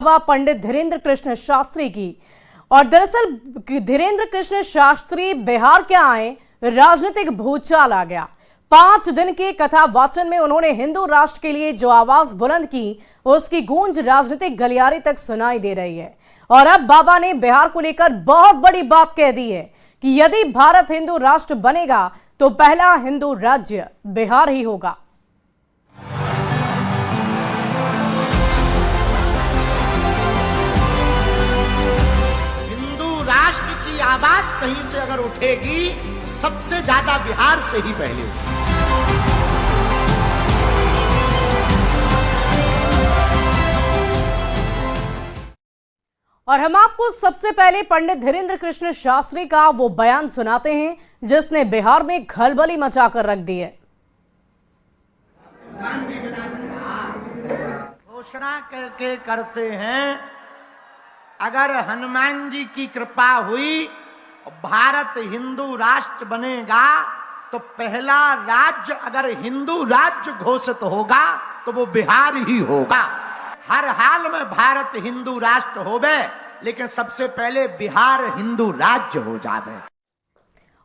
पंडित धीरेन्द्र कृष्ण शास्त्री की। और दरअसल धीरेन्द्र कृष्ण शास्त्री बिहार के आए, राजनीतिक भूचाल आ गया। 5 दिन के कथा वाचन में उन्होंने हिंदू राष्ट्र के लिए जो आवाज बुलंद की, उसकी गूंज राजनीतिक गलियारे तक सुनाई दे रही है। और अब बाबा ने बिहार को लेकर बहुत बड़ी बात कह दी है कि यदि भारत हिंदू राष्ट्र बनेगा तो पहला हिंदू राज्य बिहार ही होगा। राष्ट्र की आवाज कहीं से अगर उठेगी तो सबसे ज्यादा बिहार से ही पहले होगी। और हम आपको सबसे पहले पंडित धीरेन्द्र कृष्ण शास्त्री का वो बयान सुनाते हैं जिसने बिहार में खलबली मचाकर रख दी है। घोषणा करके करते हैं, अगर हनुमान जी की कृपा हुई भारत हिंदू राष्ट्र बनेगा तो पहला राज्य अगर हिंदू राज्य घोषित होगा तो वो बिहार ही होगा। हर हाल में भारत हिंदू राष्ट्र होवे, लेकिन सबसे पहले बिहार हिंदू राज्य हो जावे।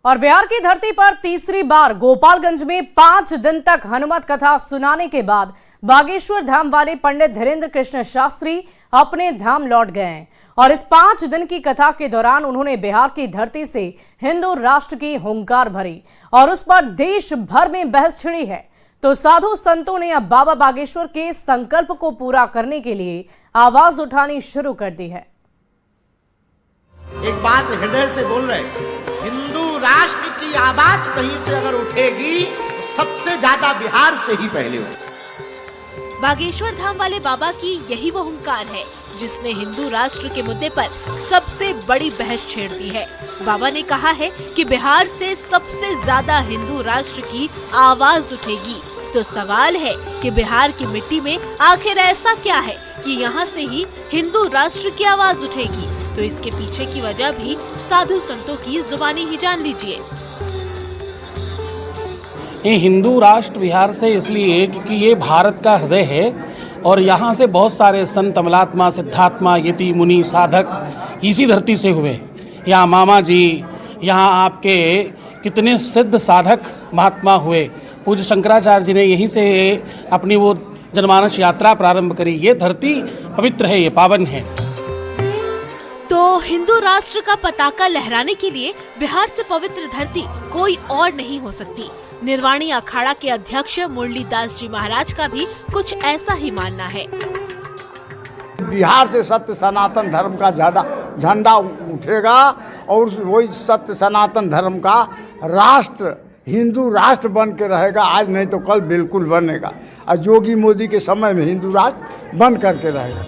और बिहार की धरती पर तीसरी बार गोपालगंज में 5 दिन तक हनुमत कथा सुनाने के बाद बागेश्वर धाम वाले पंडित धीरेन्द्र कृष्ण शास्त्री अपने धाम लौट गए हैं। और इस 5 दिन की कथा के दौरान उन्होंने बिहार की धरती से हिंदू राष्ट्र की हुंकार भरी और उस पर देश भर में बहस छिड़ी है। तो साधु संतों ने अब बाबा बागेश्वर के संकल्प को पूरा करने के लिए आवाज उठानी शुरू कर दी है। एक बात हृदय से बोल रहे, हिंदू राष्ट्र की आवाज कहीं से अगर उठेगी तो सबसे ज्यादा बिहार से ही पहले होगी। बागेश्वर धाम वाले बाबा की यही वो हुंकार है जिसने हिंदू राष्ट्र के मुद्दे पर सबसे बड़ी बहस छेड़ दी है। बाबा ने कहा है कि बिहार से सबसे ज्यादा हिंदू राष्ट्र की आवाज उठेगी। तो सवाल है कि बिहार की मिट्टी में आखिर ऐसा क्या है कि यहाँ से ही हिंदू राष्ट्र की आवाज उठेगी। तो इसके पीछे की वजह भी साधु संतों की जुबानी ही जान लीजिए। ये हिंदू राष्ट्र बिहार से इसलिए क्योंकि ये भारत का हृदय है और यहाँ से बहुत सारे संत, अमलात्मा, सिद्धात्मा, यति, मुनि, साधक इसी धरती से हुए। यहाँ मामा जी, यहाँ आपके कितने सिद्ध साधक महात्मा हुए। पूज्य शंकराचार्य जी ने यहीं से अपनी वो जनमानस यात्रा प्रारंभ करी। ये धरती पवित्र है, ये पावन है। तो हिंदू राष्ट्र का पताका लहराने के लिए बिहार से पवित्र धरती कोई और नहीं हो सकती। निर्वाणी अखाड़ा के अध्यक्ष मुरलीदास जी महाराज का भी कुछ ऐसा ही मानना है। बिहार से सत्य सनातन धर्म का झंडा उठेगा और वही सत्य सनातन धर्म का राष्ट्र हिंदू राष्ट्र बन के रहेगा। आज नहीं तो कल बिल्कुल बनेगा और योगी मोदी के समय में हिंदू राष्ट्र बन करके रहेगा।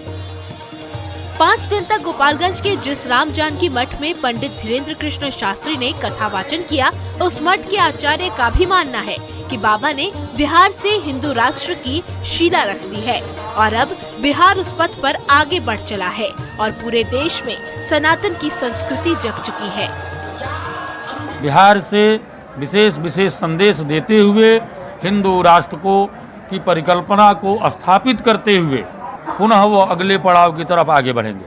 5 दिन तक गोपालगंज के जिस राम जानकी मठ में पंडित धीरेन्द्र कृष्ण शास्त्री ने कथा वाचन किया, उस मठ के आचार्य का भी मानना है कि बाबा ने बिहार से हिंदू राष्ट्र की शीला रख दी है और अब बिहार उस पथ पर आगे बढ़ चला है और पूरे देश में सनातन की संस्कृति जग चुकी है। बिहार से विशेष संदेश देते हुए हिंदू राष्ट्र को की परिकल्पना को स्थापित करते हुए पुनः वो अगले पड़ाव की तरफ आगे बढ़ेंगे।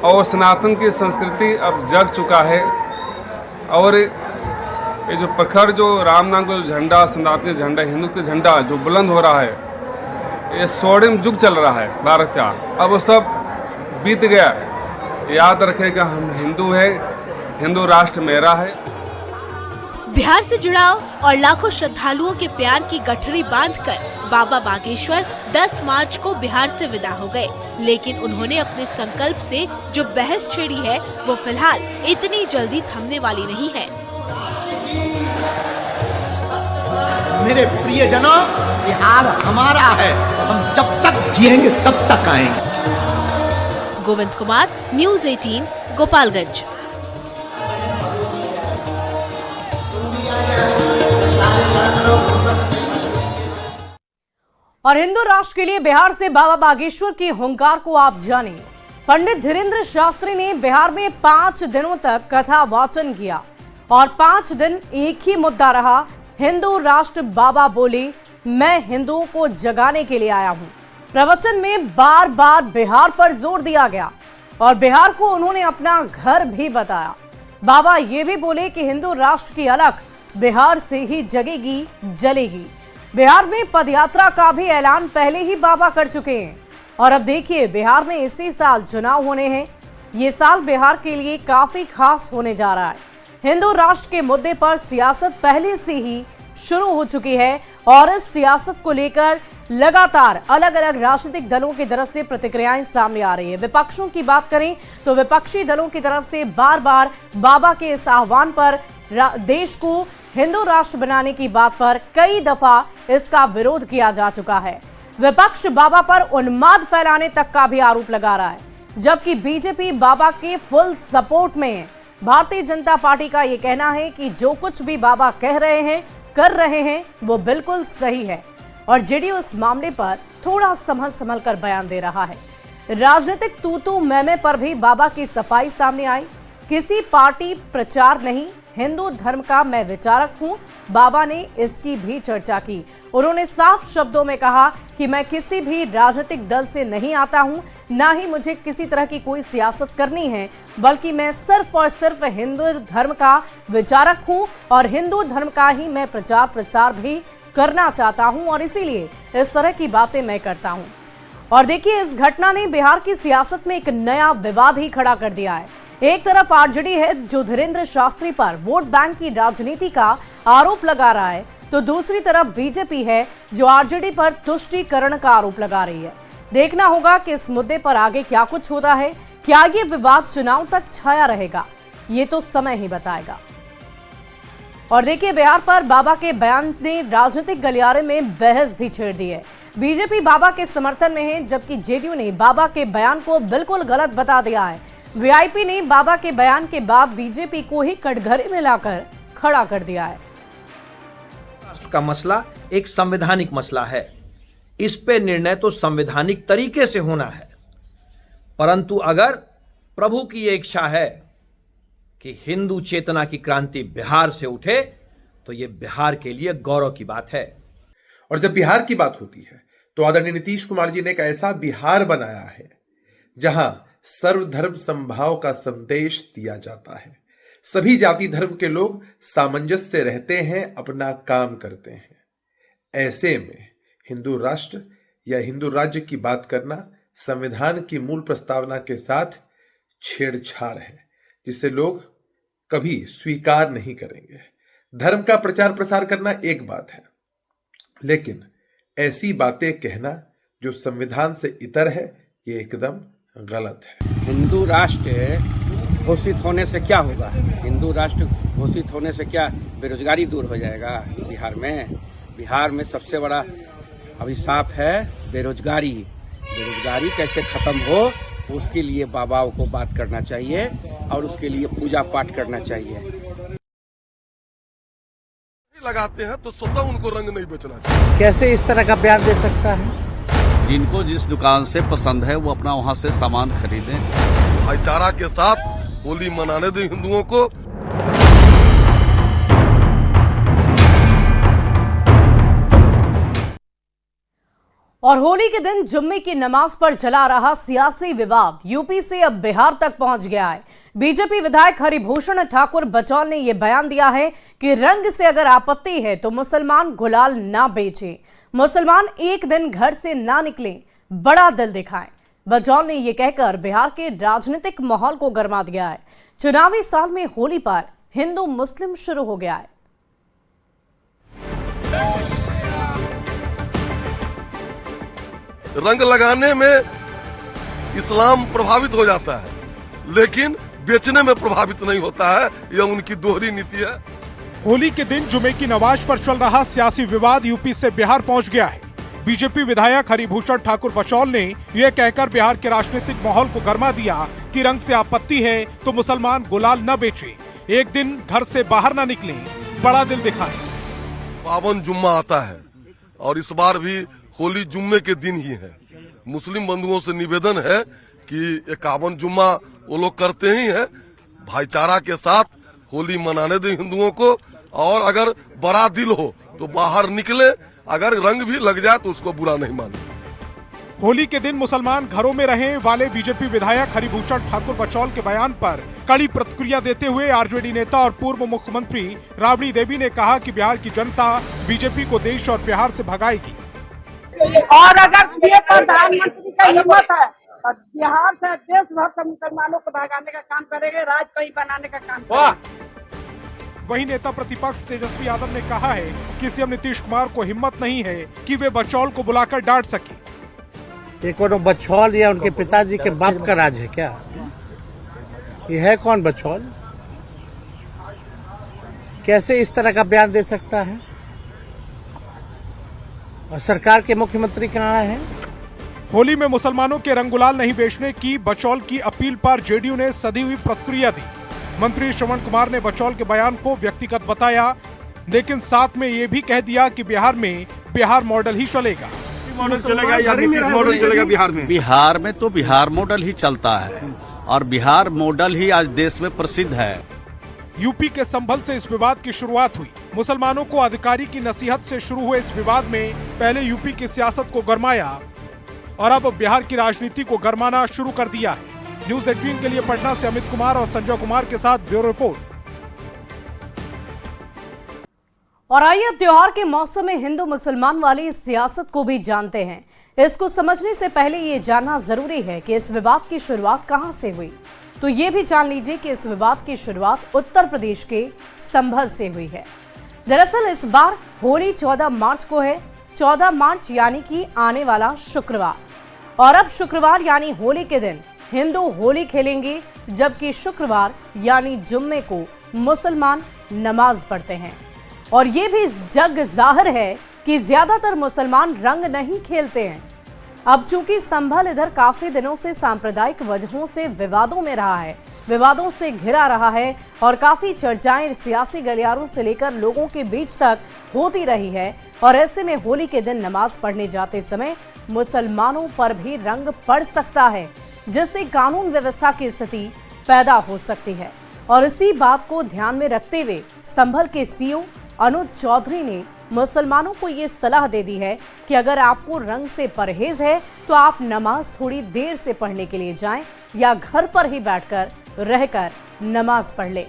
और सनातन की संस्कृति अब जग चुका है और ये जो प्रखर जो राम नाम का झंडा, सनातन झंडा, हिंदू का झंडा जो बुलंद हो रहा है, ये स्वर्णिम युग चल रहा है भारत का। अब वो सब बीत गया। याद रखेगा, हम हिंदू है, हिंदू राष्ट्र मेरा है। बिहार से जुड़ाव और लाखों श्रद्धालुओं के प्यार की गठरी बांधकर बाबा बागेश्वर 10 मार्च को बिहार से विदा हो गए। लेकिन उन्होंने अपने संकल्प से जो बहस छेड़ी है वो फिलहाल इतनी जल्दी थमने वाली नहीं है। मेरे प्रियजनों, बिहार हमारा है, हम जब तक जिएंगे तब तक आएंगे। गोविंद कुमार, न्यूज़ 18, गोपालगंज। और हिंदू राष्ट्र के लिए बिहार से बाबा बागेश्वर की हुंकार को आप जानें। पंडित धीरेन्द्र शास्त्री ने बिहार में 5 दिनों तक कथा वाचन किया और 5 दिन एक ही मुद्दा रहा, हिंदू राष्ट्र। बाबा बोले, मैं हिंदुओं को जगाने के लिए आया हूं। प्रवचन में बार बार बिहार पर जोर दिया गया और बिहार को उन्होंने अपना घर भी बताया। बाबा ये भी बोले कि हिंदू राष्ट्र की अलख बिहार से ही जगेगी, जलेगी। बिहार में पदयात्रा का भी ऐलान पहले ही बाबा कर चुके हैं और अब देखिए बिहार में इसी साल चुनाव होने हैं। ये साल बिहार के लिए काफी खास होने जा रहा है। हिंदू राष्ट्र के मुद्दे पर सियासत पहले से ही शुरू हो चुकी है और इस सियासत को लेकर लगातार अलग अलग राजनीतिक दलों की तरफ से प्रतिक्रियाएं सामने आ रही है। विपक्षों की बात करें तो विपक्षी दलों की तरफ से बार बार बाबा के इस आह्वान पर देश को हिंदू राष्ट्र बनाने की बात पर कई दफा इसका विरोध किया जा चुका है। विपक्ष बाबा पर उन्माद फैलाने तक का भी आरोप लगा रहा है, जबकि बीजेपी बाबा के फुल सपोर्ट में है। भारतीय जनता पार्टी का यह कहना है कि जो कुछ भी बाबा कह रहे हैं, कर रहे हैं, वो बिल्कुल सही है और जेडीयू इस मामले पर थोड़ा संभल कर बयान दे रहा है। राजनीतिक तू मैमे पर भी बाबा की सफाई सामने आई। किसी पार्टी प्रचार नहीं, हिंदू धर्म का मैं विचारक हूं, बाबा ने इसकी भी चर्चा की। उन्होंने साफ शब्दों में कहा कि मैं किसी भी राजनीतिक दल से नहीं आता हूं, ना ही मुझे किसी तरह की कोई सियासत करनी है, बल्कि मैं सिर्फ और सिर्फ हिंदू धर्म का विचारक हूं और हिंदू धर्म का ही मैं प्रचार प्रसार भी करना चाहता हूं और इसीलिए इस तरह की बातें मैं करता हूं। और देखिए इस घटना ने बिहार की सियासत में एक नया विवाद ही खड़ा कर दिया है। एक तरफ आरजेडी है जो धीरेन्द्र शास्त्री पर वोट बैंक की राजनीति का आरोप लगा रहा है, तो दूसरी तरफ बीजेपी है जो आरजेडी पर तुष्टीकरण का आरोप लगा रही है। देखना होगा कि इस मुद्दे पर आगे क्या कुछ होता है। क्या ये विवाद चुनाव तक छाया रहेगा, ये तो समय ही बताएगा। और देखिए बिहार पर बाबा के बयान ने राजनीतिक गलियारे में बहस भी छेड़ दी है। बीजेपी बाबा के समर्थन में है, जबकि जेडीयू ने बाबा के बयान को बिल्कुल गलत बता दिया है। वीआईपी ने बाबा के बयान के बाद बीजेपी को ही कटघरे में लाकर खड़ा कर दिया है। राष्ट्र का मसला एक संवैधानिक मसला है, इस पे निर्णय तो संवैधानिक तरीके से होना है, परंतु अगर प्रभु की ये इच्छा है कि हिंदू चेतना की क्रांति बिहार से उठे तो ये बिहार के लिए गौरव की बात है। और जब बिहार की बात होती है तो आदरणीय नीतीश कुमार जी ने एक ऐसा बिहार बनाया है जहां सर्वधर्म समभाव का संदेश दिया जाता है। सभी जाति धर्म के लोग सामंजस्य से रहते हैं, अपना काम करते हैं। ऐसे में हिंदू राष्ट्र या हिंदू राज्य की बात करना संविधान की मूल प्रस्तावना के साथ छेड़छाड़ है, जिसे लोग कभी स्वीकार नहीं करेंगे। धर्म का प्रचार प्रसार करना एक बात है, लेकिन ऐसी बातें कहना जो संविधान से इतर है, ये एकदम गलत है। हिंदू राष्ट्र घोषित होने से क्या होगा? हिंदू राष्ट्र घोषित होने से क्या बेरोजगारी दूर हो जाएगा बिहार में? बिहार में सबसे बड़ा अभिशाप है बेरोजगारी। बेरोजगारी कैसे खत्म हो, उसके लिए बाबाओं को बात करना चाहिए और उसके लिए पूजा पाठ करना चाहिए। लगाते हैं तो स्वतः उनको रंग नहीं बेचना चाहिए। कैसे इस तरह का बयान दे सकता है? जिनको जिस दुकान से पसंद है वो अपना वहां से सामान खरीदें। भाईचारा के साथ होली मनाने दें हिंदुओं को। और होली के दिन जुम्मे की नमाज पर चला रहा सियासी विवाद यूपी से अब बिहार तक पहुंच गया है। बीजेपी विधायक हरिभूषण ठाकुर बचौल ने यह बयान दिया है कि रंग से अगर आपत्ति है तो मुसलमान गुलाल ना बेचें, मुसलमान एक दिन घर से ना निकलें, बड़ा दिल दिखाएं। बचौल ने यह कहकर बिहार के राजनीतिक माहौल को गरमा दिया है। चुनावी साल में होली पर हिंदू मुस्लिम शुरू हो गया है। रंग लगाने में इस्लाम प्रभावित हो जाता है, लेकिन बेचने में प्रभावित नहीं होता है। यह उनकी दोहरी नीति है। होली के दिन जुमे की नमाज पर चल रहा सियासी विवाद यूपी से बिहार पहुंच गया है। बीजेपी विधायक हरिभूषण ठाकुर बचौल ने यह कहकर बिहार के राजनीतिक माहौल को गरमा दिया कि रंग से आपत्ति है तो मुसलमान गुलाल न बेचें, एक दिन घर से बाहर न निकलें, बड़ा दिल दिखाएं। पावन जुम्मा आता है और इस बार भी होली जुम्मे के दिन ही है। मुस्लिम बंधुओं से निवेदन है कि 51 जुम्मा वो लोग करते ही हैं। भाईचारा के साथ होली मनाने दें हिंदुओं को, और अगर बड़ा दिल हो तो बाहर निकले, अगर रंग भी लग जाए तो उसको बुरा नहीं माने। होली के दिन मुसलमान घरों में रहने वाले बीजेपी विधायक हरिभूषण ठाकुर बचौल के बयान पर कड़ी प्रतिक्रिया देते हुए आरजेडी नेता और पूर्व मुख्यमंत्री राबड़ी देवी ने कहा कि बिहार की जनता बीजेपी को देश और बिहार से भगाएगी। और अगर ये प्रधानमंत्री का हिम्मत है और बिहार से देश भर के मुसलमानों को भगाने का काम करेंगे, राज कहीं बनाने का काम करेंगे। वहीं नेता प्रतिपक्ष तेजस्वी यादव ने कहा है कि सीएम नीतीश कुमार को हिम्मत नहीं है कि वे बचौल को बुलाकर डांट सके। ये कौन बचौल या उनके पिताजी के बाप का राज है क्या? ये है कौन बचौल? कैसे इस तरह का बयान दे सकता है? और सरकार के मुख्यमंत्री कहाँ हैं? होली में मुसलमानों के रंग गुलाल नहीं बेचने की बचौल की अपील पर जेडीयू ने सधी हुई प्रतिक्रिया दी। मंत्री श्रवण कुमार ने बचौल के बयान को व्यक्तिगत बताया, लेकिन साथ में ये भी कह दिया कि बिहार में बिहार मॉडल ही चलेगा। मॉडल चलेगा या मॉडल चलेगा बिहार में? बिहार में तो बिहार मॉडल ही चलता है और बिहार मॉडल ही आज देश में प्रसिद्ध है। यूपी के संभल से इस विवाद की शुरुआत हुई। मुसलमानों को अधिकारी की नसीहत से शुरू हुए इस विवाद में पहले यूपी की सियासत को गरमाया और अब बिहार की राजनीति को गरमाना शुरू कर दिया है। न्यूज 18 के लिए पटना से अमित कुमार और संजय कुमार के साथ ब्यूरो रिपोर्ट। और आइए अब त्योहार के मौसम में हिंदू मुसलमान वाली इस सियासत को भी जानते हैं। इसको समझने से पहले ये जानना जरूरी है कि इस विवाद की शुरुआत कहां से हुई। तो ये भी जान लीजिए कि इस विवाद की शुरुआत उत्तर प्रदेश के संभल से हुई है। दरअसल इस बार होली 14 मार्च को है। 14 मार्च यानी कि आने वाला शुक्रवार, और अब शुक्रवार यानी होली के दिन हिंदू होली खेलेंगे, जबकि शुक्रवार यानी जुम्मे को मुसलमान नमाज पढ़ते हैं। और ये भी जग जाहिर है कि ज्यादातर मुसलमान रंग नहीं खेलते हैं। अब चूंकि संभल इधर काफी दिनों से सांप्रदायिक वजहों से विवादों में रहा है, विवादों से घिरा रहा है और काफी चर्चाएं सियासी गलियारों से लेकर लोगों के बीच तक होती रही है। और ऐसे में होली के दिन नमाज पढ़ने जाते समय मुसलमानों पर भी रंग पड़ सकता है, जिससे कानून व्यवस्था की स्थिति पैदा हो सकती है। और इसी बात को ध्यान में रखते हुए संभल के सीओ अनुज चौधरी ने मुसलमानों को ये सलाह दे दी है कि अगर आपको रंग से परहेज है तो आप नमाज थोड़ी देर से पढ़ने के लिए जाएं या घर पर ही बैठकर रहकर नमाज पढ़ लें।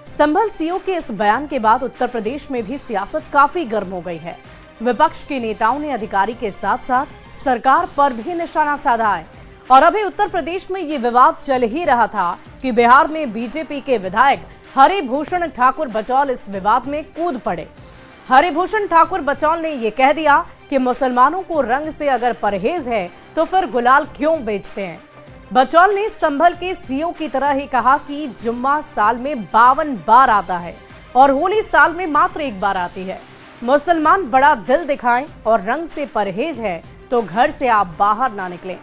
संभल सीओ के इस बयान के बाद उत्तर प्रदेश में भी सियासत काफी गर्म हो गई है। विपक्ष के नेताओं ने अधिकारी के साथ साथ सरकार पर भी निशाना साधा है। और अभी उत्तर प्रदेश में ये विवाद चल ही रहा था कि बिहार में बीजेपी के विधायक हरिभूषण ठाकुर बचौल इस विवाद में कूद पड़े। हरिभूषण ठाकुर बचौल ने ये कह दिया कि मुसलमानों को रंग से अगर परहेज है तो फिर गुलाल क्यों बेचते हैं। बचौल ने संभल के सीओ की तरह ही कहा कि जुम्मा साल में 52 बार आता है और होली साल में मात्र एक बार आती है। मुसलमान बड़ा दिल दिखाएं और रंग से परहेज है तो घर से आप बाहर ना निकलें।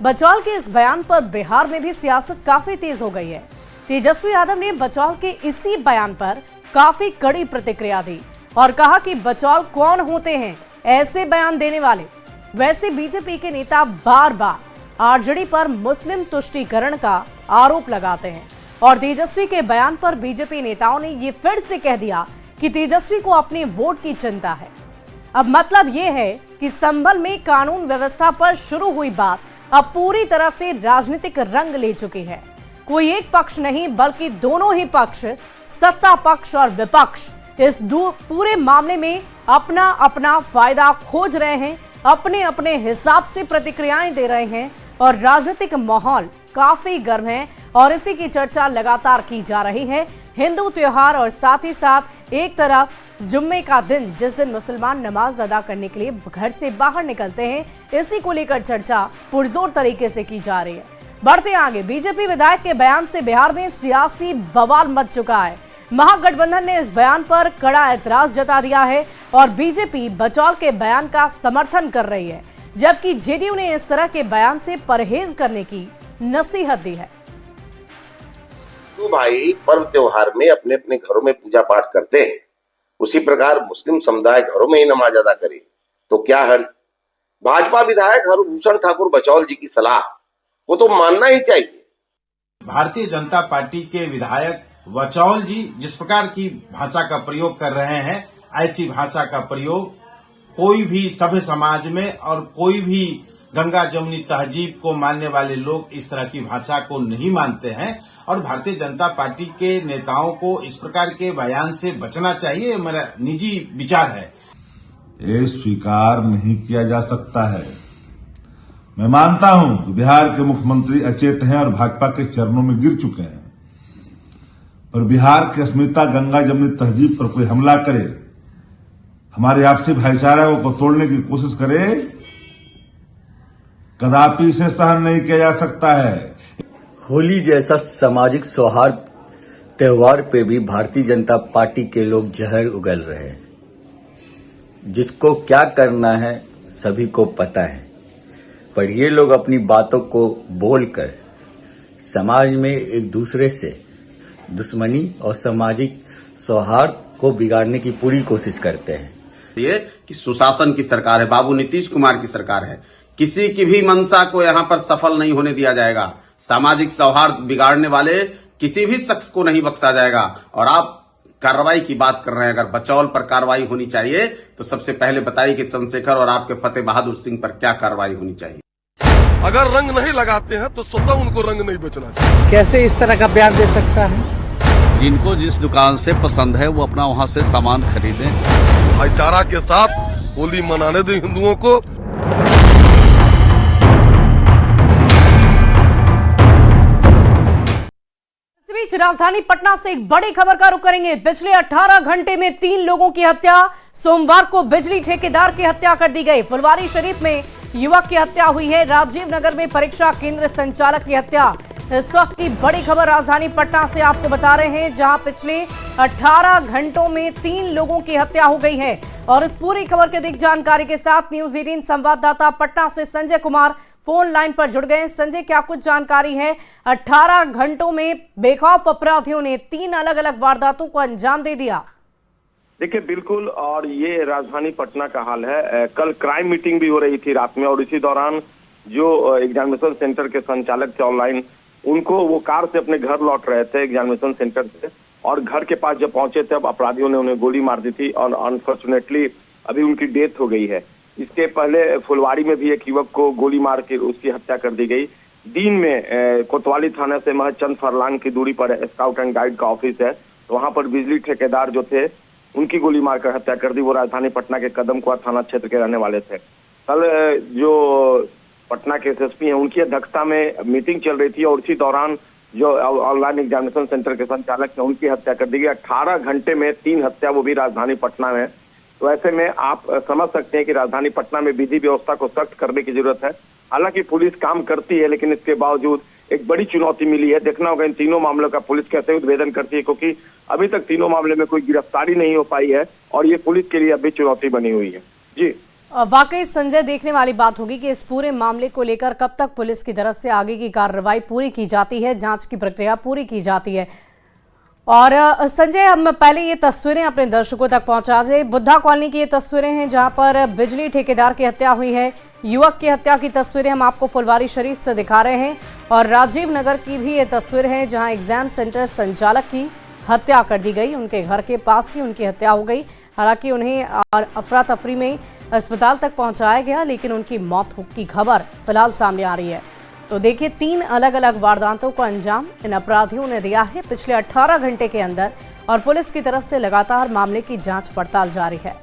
बचौल के इस बयान पर बिहार में भी सियासत काफी तेज हो गई है। तेजस्वी यादव ने बचौल के इसी बयान पर काफी कड़ी प्रतिक्रिया दी और कहा कि बचौल कौन होते हैं ऐसे बयान देने वाले। वैसे बीजेपी के नेता बार बार आरजेडी पर मुस्लिम तुष्टीकरण का आरोप लगाते हैं और तेजस्वी के बयान पर बीजेपी नेताओं ने ये फिर से कह दिया कि तेजस्वी को अपने वोट की चिंता है। अब मतलब ये है कि संभल में कानून व्यवस्था पर शुरू हुई बात अब पूरी तरह से राजनीतिक रंग ले चुकी है। कोई एक पक्ष नहीं बल्कि दोनों ही पक्ष, सत्ता पक्ष और विपक्ष, इस पूरे मामले में अपना अपना फायदा खोज रहे हैं, अपने अपने हिसाब से प्रतिक्रियाएं दे रहे हैं और राजनीतिक माहौल काफी गर्म है और इसी की चर्चा लगातार की जा रही है। हिंदू त्योहार और साथ ही साथ एक तरफ जुम्मे का दिन जिस दिन मुसलमान नमाज अदा करने के लिए घर से बाहर निकलते हैं, इसी को लेकर चर्चा पुरजोर तरीके से की जा रही है। बढ़ते आगे, बीजेपी विधायक के बयान से बिहार में सियासी बवाल मच चुका है। महागठबंधन ने इस बयान पर कड़ा एतराज जता दिया है और बीजेपी बचौल के बयान का समर्थन कर रही है, जबकि जेडीयू ने इस तरह के बयान से परहेज करने की नसीहत दी है। तो भाई पर्व त्योहार में अपने अपने घरों में पूजा पाठ करते हैं, उसी प्रकार मुस्लिम समुदाय घरों में ही नमाज अदा करे तो क्या हर्ज। भाजपा विधायक हरिभूषण ठाकुर बचौल जी की सलाह को तो मानना ही चाहिए। भारतीय जनता पार्टी के विधायक बचौल जी जिस प्रकार की भाषा का प्रयोग कर रहे हैं, ऐसी भाषा का प्रयोग कोई भी सभ्य समाज में और कोई भी गंगा जमुनी तहजीब को मानने वाले लोग इस तरह की भाषा को नहीं मानते हैं और भारतीय जनता पार्टी के नेताओं को इस प्रकार के बयान से बचना चाहिए, ये मेरा निजी विचार है। ये स्वीकार नहीं किया जा सकता है। मैं मानता हूं कि बिहार के मुख्यमंत्री अचेत हैं और भाजपा के चरणों में गिर चुके हैं, पर बिहार की अस्मिता गंगा जमुनी तहजीब पर कोई हमला करे, हमारे आपसी भाईचारा को तोड़ने की कोशिश करे, कदापि इसे सहन नहीं किया जा सकता है। होली जैसा सामाजिक सौहार्द त्योहार पे भी भारतीय जनता पार्टी के लोग जहर उगल रहे हैं। जिसको क्या करना है सभी को पता है, पर ये लोग अपनी बातों को बोलकर समाज में एक दूसरे से दुश्मनी और सामाजिक सौहार्द को बिगाड़ने की पूरी कोशिश करते हैं। ये कि सुशासन की सरकार है, बाबू नीतीश कुमार की सरकार है, किसी की भी मंशा को यहाँ पर सफल नहीं होने दिया जाएगा। सामाजिक सौहार्द बिगाड़ने वाले किसी भी शख्स को नहीं बख्शा जाएगा। और आप कार्रवाई की बात कर रहे हैं, अगर बचौल पर कार्रवाई होनी चाहिए तो सबसे पहले बताइए कि चंद्रशेखर और आपके फतेह बहादुर सिंह पर क्या कार्रवाई होनी चाहिए। अगर रंग नहीं लगाते हैं तो स्वतः उनको रंग नहीं बेचना चाहिए। कैसे इस तरह का बयान दे सकता है? जिनको जिस दुकान से पसंद है वो अपना वहां से सामान खरीदें। भाईचारा के साथ होली मनाने दें हिंदुओं को। इस बीच राजधानी पटना से एक बड़ी खबर का रुख करेंगे। पिछले 18 घंटे में 3 लोगों की हत्या। सोमवार को बिजली ठेकेदार की हत्या कर दी गई। फुलवारी शरीफ में युवक की हत्या हुई है। राजीव नगर में परीक्षा केंद्र संचालक की हत्या। इस वक्त की बड़ी खबर राजधानी पटना से आपको बता रहे हैं, जहां पिछले 18 घंटों में 3 लोगों की हत्या हो गई है। और इस पूरी खबर की अधिक जानकारी के साथ न्यूज़ 18 संवाददाता पटना से संजय कुमार फोन लाइन पर जुड़ गए। संजय, क्या कुछ जानकारी है? 18 घंटों में बेखौफ अपराधियों ने 3 अलग अलग वारदातों को अंजाम दे दिया। देखिए बिल्कुल, और ये राजधानी पटना का हाल है। कल क्राइम मीटिंग भी हो रही थी रात में, और इसी दौरान जो एग्जामिनेशन सेंटर के संचालक थे ऑनलाइन, उनको वो कार से अपने घर लौट रहे थे एग्जामिनेशन सेंटर से, और घर के पास जब पहुंचे थे अब अपराधियों ने उन्हें गोली मार दी थी और अनफॉर्चुनेटली अभी उनकी डेथ हो गई है। इसके पहले फुलवारी में भी एक युवक को गोली मार के उसकी हत्या कर दी गई। दिन में कोतवाली थाना से महज चंद फरलांग की दूरी पर स्काउट एंड गाइड का ऑफिस है, तो वहां पर बिजली ठेकेदार जो थे उनकी गोली मारकर हत्या कर दी। वो राजधानी पटना के कदमकुआ थाना क्षेत्र के रहने वाले थे। कल जो पटना के एसएसपी हैं उनकी अध्यक्षता में मीटिंग चल रही थी, और इसी दौरान जो ऑनलाइन एग्जामिनेशन सेंटर के संचालक हैं उनकी हत्या कर दी गई। 18 घंटे में 3 हत्या, वो भी राजधानी पटना में। तो ऐसे में आप समझ सकते हैं कि राजधानी पटना में विधि व्यवस्था को सख्त करने की जरूरत है। हालांकि पुलिस काम करती है, लेकिन इसके बावजूद एक बड़ी चुनौती मिली है। देखना होगा इन तीनों मामलों का पुलिस कैसे उद्भेदन करती है, क्योंकि अभी तक तीनों मामले में कोई गिरफ्तारी नहीं हो पाई है, और ये पुलिस के लिए अभी चुनौती बनी हुई है। जी वाकई संजय, देखने वाली बात होगी कि इस पूरे मामले को लेकर कब तक पुलिस की तरफ से आगे की कार्रवाई पूरी की जाती है, जांच की प्रक्रिया पूरी की जाती है। और संजय, हम पहले ये तस्वीरें अपने दर्शकों तक पहुंचा दें। बुद्धा कॉलोनी की ये तस्वीरें हैं जहां पर बिजली ठेकेदार की हत्या हुई है। युवक की हत्या की तस्वीरें हम आपको फुलवारी शरीफ से दिखा रहे हैं, और राजीव नगर की भी ये तस्वीर है जहां एग्जाम सेंटर संचालक की हत्या कर दी गई। उनके घर के पास ही उनकी हत्या हो गई। हालांकि उन्हें अफरा तफरी में अस्पताल तक पहुंचाया गया, लेकिन उनकी मौत की खबर फिलहाल सामने आ रही है। तो देखिए, 3 अलग अलग वारदातों को अंजाम इन अपराधियों ने दिया है पिछले 18 घंटे के अंदर, और पुलिस की तरफ से लगातार मामले की जांच पड़ताल जारी है।